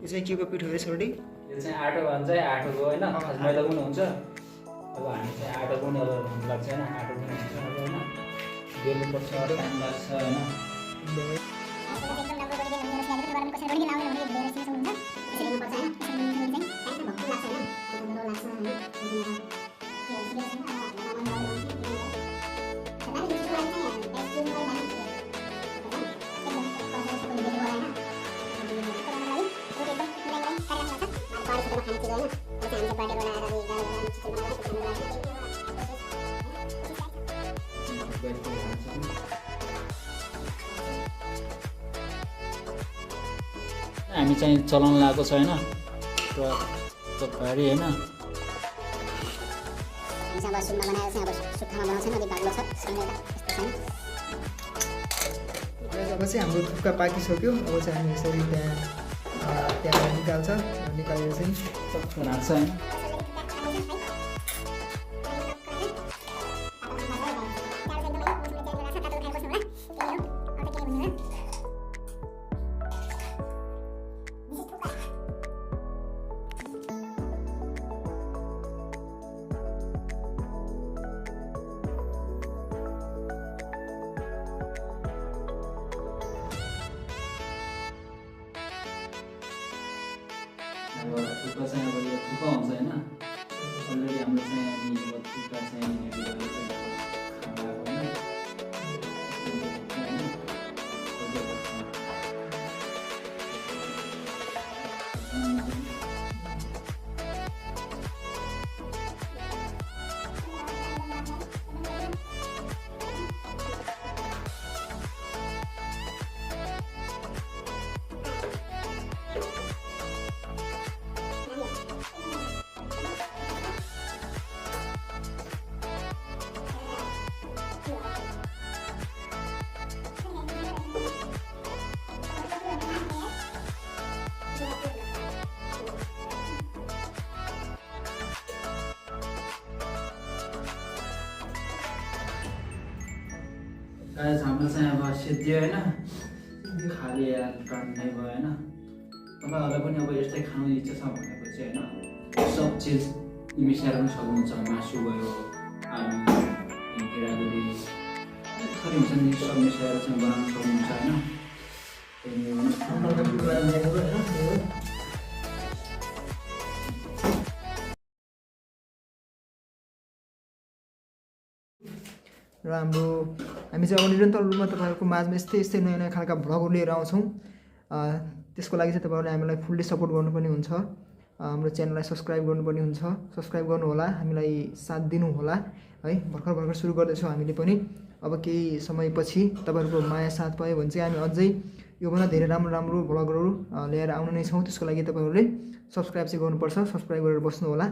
यो चाहिँ के को पिठो हो सोल्टी? यो चाहिँ आटो भन्छ आटोको हैन मैदा पनि हुन्छ अब हामी चाहिँ आटो पनि अब भन्न लाग्छ हैन आटो पनि हुन्छ अब हैन बेल्नु पर्छ टाइम लाग्छ हैन हामी चाहिँ चलाउन लागेको छ हैन त्यो भारी हैन अब सुनमा बनाएर चाहिँ अब सुक्खामा बनाउँछ नि अलि बाक्लो छ समेत यस्तो छ अब चाहिँ हाम्रो थुक्का पाकिसक्यो अब चाहिँ हामी यसरी त्यहाँ निकालेर चाहिँ सब राख्छ हैन थुक्पा चाहिँ अब यो थुक्पा हुन्छ हैन अलरेडी हाम्रो चाहिँ अनि यो थुक्पा चाहिँ खाना गाइस हाम्रो चाहिँ अब सिद्धियो हैन खाली काट्नै भयो हैन तपाईहरुलाई पनि अब यस्तै खानु इच्छा छ भनेपछि हैन सब चीज मिसाएर पनि सक्नुहुन्छ मासु भयो आलु केरागुडी खरी हुन्छ नि सब मिसाएर चाहिँ बनाउन सक्नुहुन्छ हैन र हामी चाहिँ अब निरन्तर रूपमा तपाईहरुको माझमा यस्तै नयाँ नयाँ खालका भ्लगहरु लिएर आउँछौं त्यसको लागि चाहिँ तपाईहरुले हामीलाई फुल्ली सपोर्ट गर्नुपर्ने हुन्छ हाम्रो च्यानललाई सब्स्क्राइब गर्नुपर्ने हुन्छ सब्स्क्राइब गर्नु होला हामीलाई साथ दिनु होला है भर्खर सुरु गर्दैछौं हामीले पनि अब केही समयपछि तपाईहरुको माया साथ पायो भने चाहिँ हामी अझै योभन्दा धेरै राम्रो भ्लगहरु लिएर आउने नै छौं त्यसको लागि तपाईहरुले सब्स्क्राइब चाहिँ गर्नुपर्छ सब्स्क्राइब गरेर बस्नु होला